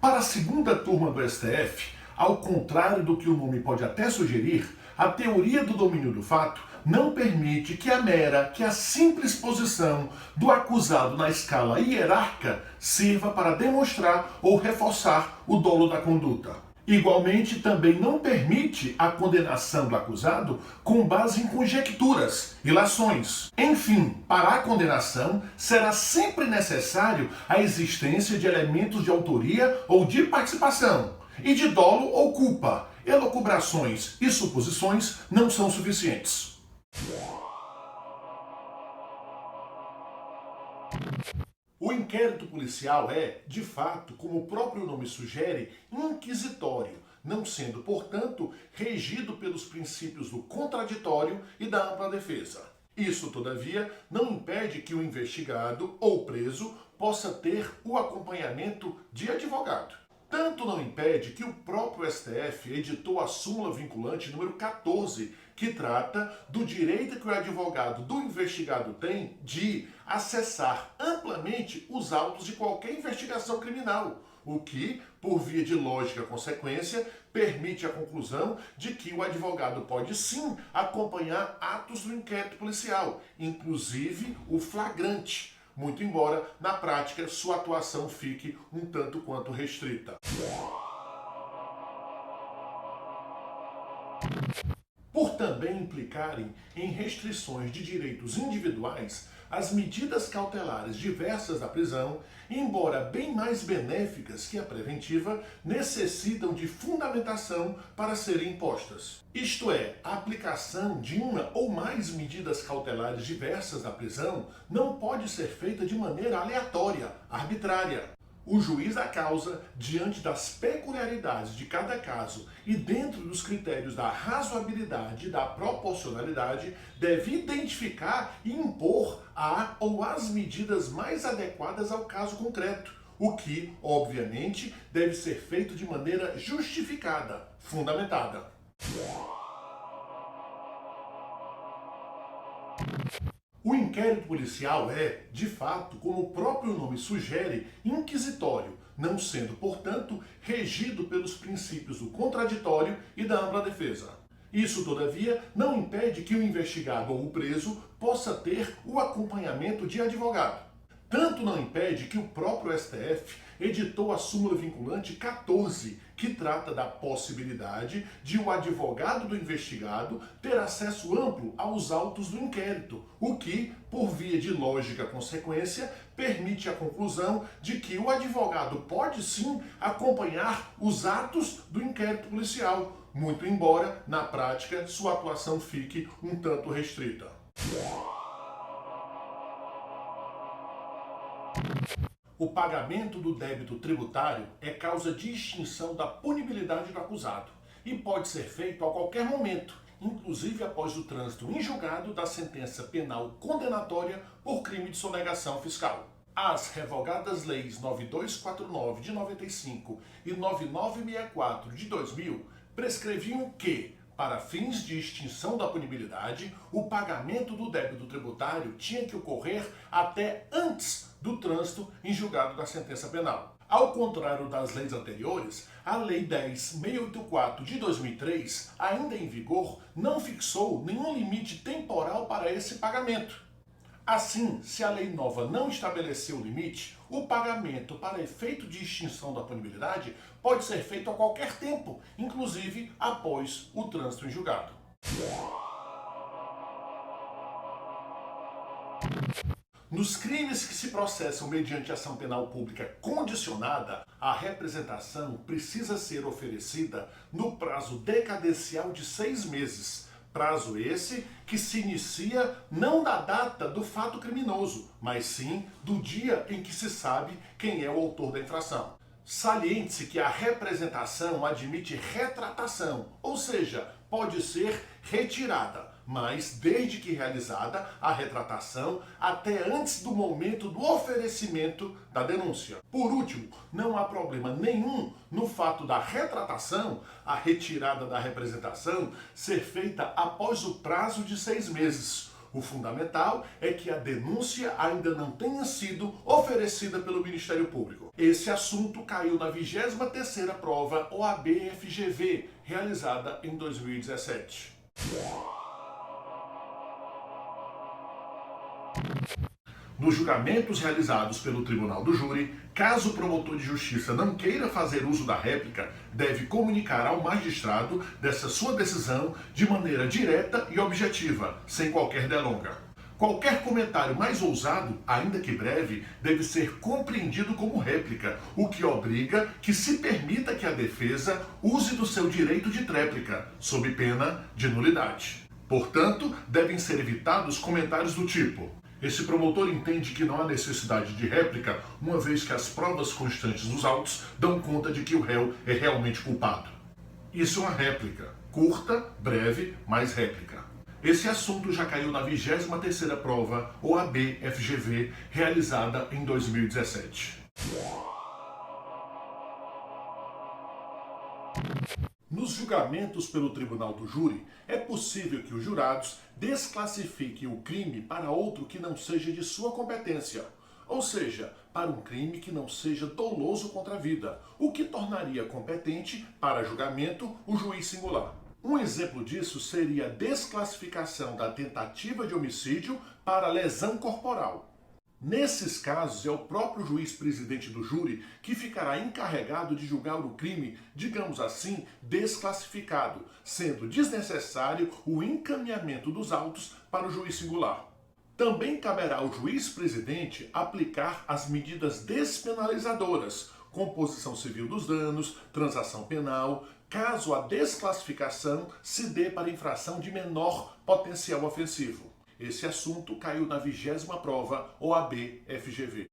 Para a segunda turma do STF, ao contrário do que o nome pode até sugerir, a teoria do domínio do fato não permite que a simples posição do acusado na escala hierárquica sirva para demonstrar ou reforçar o dolo da conduta. Igualmente, também não permite a condenação do acusado com base em conjecturas, ilações. Enfim, para a condenação, será sempre necessário a existência de elementos de autoria ou de participação, e de dolo ou culpa. Elucubrações e suposições não são suficientes. O inquérito policial é, de fato, como o próprio nome sugere, inquisitório, não sendo, portanto, regido pelos princípios do contraditório e da ampla defesa. Isso, todavia, não impede que o investigado ou preso possa ter o acompanhamento de advogado. Tanto não impede que o próprio STF editou a súmula vinculante número 14, que trata do direito que o advogado do investigado tem de acessar amplamente os autos de qualquer investigação criminal, o que, por via de lógica consequência, permite a conclusão de que o advogado pode sim acompanhar atos do inquérito policial, inclusive o flagrante, muito embora, na prática, sua atuação fique um tanto quanto restrita. Por também implicarem em restrições de direitos individuais, as medidas cautelares diversas da prisão, embora bem mais benéficas que a preventiva, necessitam de fundamentação para serem impostas. Isto é, a aplicação de uma ou mais medidas cautelares diversas da prisão não pode ser feita de maneira aleatória, arbitrária. O juiz da causa, diante das peculiaridades de cada caso e dentro dos critérios da razoabilidade e da proporcionalidade, deve identificar e impor a ou as medidas mais adequadas ao caso concreto, o que, obviamente, deve ser feito de maneira justificada, fundamentada. O inquérito policial é, de fato, como o próprio nome sugere, inquisitório, não sendo, portanto, regido pelos princípios do contraditório e da ampla defesa. Isso, todavia, não impede que o investigado ou o preso possa ter o acompanhamento de advogado. Tanto não impede que o próprio STF editou a súmula vinculante 14, que trata da possibilidade de o advogado do investigado ter acesso amplo aos autos do inquérito, o que, por via de lógica consequência, permite a conclusão de que o advogado pode sim acompanhar os atos do inquérito policial, muito embora, na prática, sua atuação fique um tanto restrita. O pagamento do débito tributário é causa de extinção da punibilidade do acusado e pode ser feito a qualquer momento, inclusive após o trânsito em julgado da sentença penal condenatória por crime de sonegação fiscal. As revogadas leis 9249 de 95 e 9964 de 2000 prescreviam que, para fins de extinção da punibilidade, o pagamento do débito tributário tinha que ocorrer até antes do trânsito em julgado da sentença penal. Ao contrário das leis anteriores, a Lei 10.684 de 2003, ainda em vigor, não fixou nenhum limite temporal para esse pagamento. Assim, se a lei nova não estabeleceu o limite, o pagamento para efeito de extinção da punibilidade pode ser feito a qualquer tempo, inclusive após o trânsito em julgado. Nos crimes que se processam mediante ação penal pública condicionada, a representação precisa ser oferecida no prazo decadencial de 6 meses, prazo esse que se inicia não da data do fato criminoso, mas sim do dia em que se sabe quem é o autor da infração. Saliente-se que a representação admite retratação, ou seja, pode ser retirada, mas desde que realizada a retratação até antes do momento do oferecimento da denúncia. Por último, não há problema nenhum no fato da retratação, a retirada da representação, ser feita após o prazo de 6 meses, O fundamental é que a denúncia ainda não tenha sido oferecida pelo Ministério Público. Esse assunto caiu na 23ª prova OAB-FGV, realizada em 2017. Nos julgamentos realizados pelo Tribunal do Júri, caso o promotor de justiça não queira fazer uso da réplica, deve comunicar ao magistrado dessa sua decisão de maneira direta e objetiva, sem qualquer delonga. Qualquer comentário mais ousado, ainda que breve, deve ser compreendido como réplica, o que obriga que se permita que a defesa use do seu direito de tréplica, sob pena de nulidade. Portanto, devem ser evitados comentários do tipo: esse promotor entende que não há necessidade de réplica, uma vez que as provas constantes dos autos dão conta de que o réu é realmente culpado. Isso é uma réplica, curta, breve, mas réplica. Esse assunto já caiu na 23ª prova OAB-FGV, realizada em 2017. Nos julgamentos pelo Tribunal do Júri, é possível que os jurados desclassifiquem o crime para outro que não seja de sua competência, ou seja, para um crime que não seja doloso contra a vida, o que tornaria competente para julgamento o juiz singular. Um exemplo disso seria a desclassificação da tentativa de homicídio para lesão corporal. Nesses casos, é o próprio juiz presidente do júri que ficará encarregado de julgar o crime, digamos assim, desclassificado, sendo desnecessário o encaminhamento dos autos para o juiz singular. Também caberá ao juiz presidente aplicar as medidas despenalizadoras, composição civil dos danos, transação penal, caso a desclassificação se dê para infração de menor potencial ofensivo. Esse assunto caiu na 20ª prova OAB-FGV.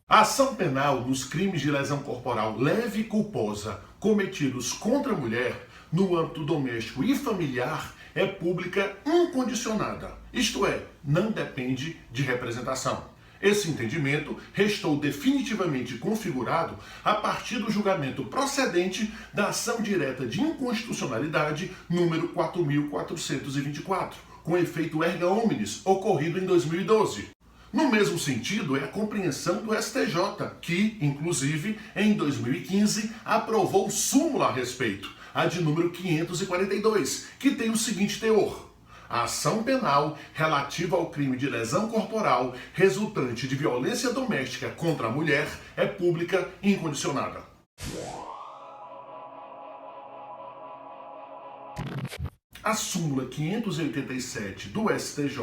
A ação penal nos crimes de lesão corporal leve e culposa cometidos contra a mulher no âmbito doméstico e familiar é pública incondicionada, isto é, não depende de representação. Esse entendimento restou definitivamente configurado a partir do julgamento procedente da ação direta de inconstitucionalidade número 4.424, com efeito erga omnes, ocorrido em 2012. No mesmo sentido, é a compreensão do STJ, que, inclusive, em 2015, aprovou súmula a respeito, a de número 542, que tem o seguinte teor: a ação penal relativa ao crime de lesão corporal resultante de violência doméstica contra a mulher é pública e incondicionada. A súmula 587 do STJ,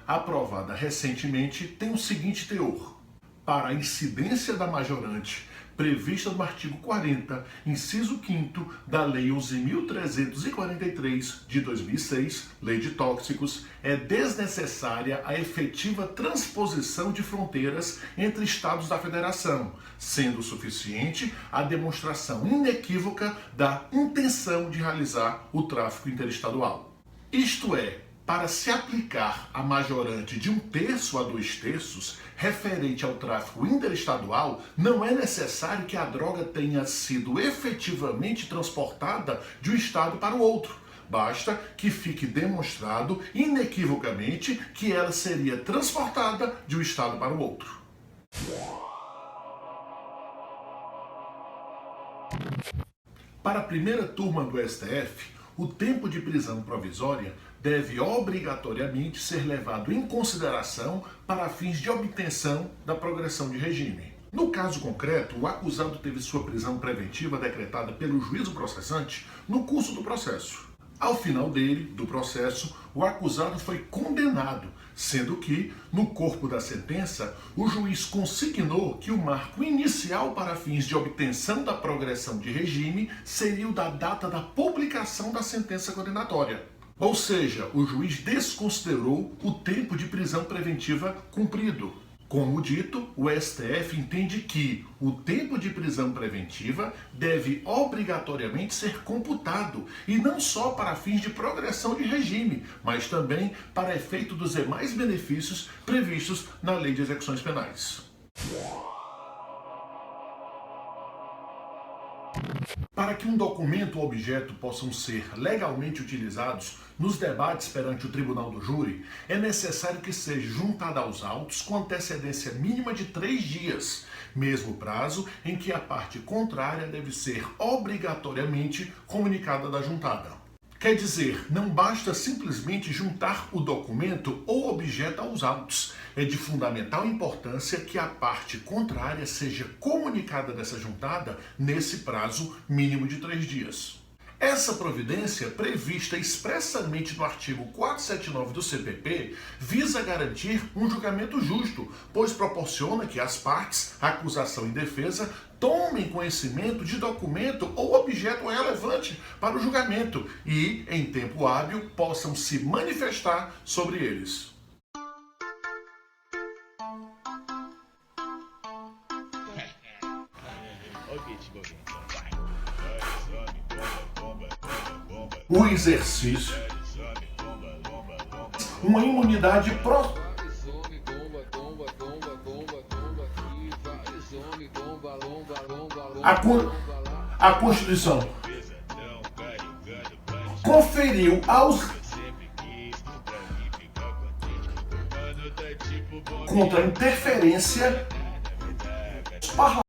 aprovada recentemente, tem o seguinte teor: para a incidência da majorante prevista no artigo 40, inciso 5º da Lei 11.343 de 2006, Lei de Tóxicos, é desnecessária a efetiva transposição de fronteiras entre estados da federação, sendo suficiente a demonstração inequívoca da intenção de realizar o tráfico interestadual. Isto é, para se aplicar a majorante de 1/3 a 2/3, referente ao tráfico interestadual, não é necessário que a droga tenha sido efetivamente transportada de um estado para o outro. Basta que fique demonstrado inequivocamente que ela seria transportada de um estado para o outro. Para a primeira turma do STF, o tempo de prisão provisória deve obrigatoriamente ser levado em consideração para fins de obtenção da progressão de regime. No caso concreto, o acusado teve sua prisão preventiva decretada pelo juízo processante no curso do processo. Ao final do processo, o acusado foi condenado, sendo que, no corpo da sentença, o juiz consignou que o marco inicial para fins de obtenção da progressão de regime seria o da data da publicação da sentença condenatória. Ou seja, o juiz desconsiderou o tempo de prisão preventiva cumprido. Como dito, o STF entende que o tempo de prisão preventiva deve obrigatoriamente ser computado, e não só para fins de progressão de regime, mas também para efeito dos demais benefícios previstos na Lei de Execuções Penais. Para que um documento ou objeto possam ser legalmente utilizados nos debates perante o tribunal do júri, é necessário que seja juntado aos autos com antecedência mínima de 3 dias, mesmo prazo em que a parte contrária deve ser obrigatoriamente comunicada da juntada. Quer dizer, não basta simplesmente juntar o documento ou objeto aos autos. É de fundamental importância que a parte contrária seja comunicada dessa juntada nesse prazo mínimo de 3 dias. Essa providência, prevista expressamente no artigo 479 do CPP, visa garantir um julgamento justo, pois proporciona que as partes, acusação e defesa, tomem conhecimento de documento ou objeto relevante para o julgamento e, em tempo hábil, possam se manifestar sobre eles. O exercício, uma imunidade a Constituição conferiu aos contra a interferência parlamentar.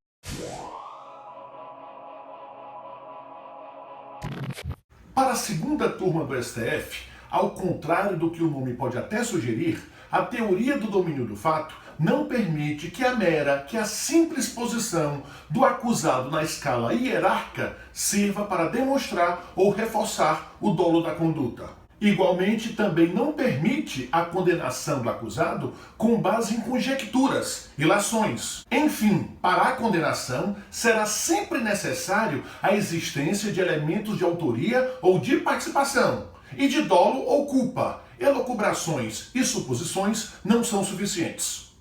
Para a segunda turma do STF, ao contrário do que o nome pode até sugerir, a teoria do domínio do fato não permite que a simples posição do acusado na escala hierárquica sirva para demonstrar ou reforçar o dolo da conduta. Igualmente, também não permite a condenação do acusado com base em conjecturas, ilações. Enfim, para a condenação, será sempre necessário a existência de elementos de autoria ou de participação, e de dolo ou culpa. Elucubrações e suposições não são suficientes.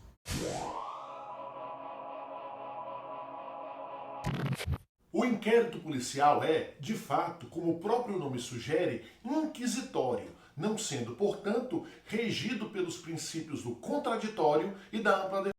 O inquérito policial é, de fato, como o próprio nome sugere, inquisitório, não sendo, portanto, regido pelos princípios do contraditório e da ampla defesa.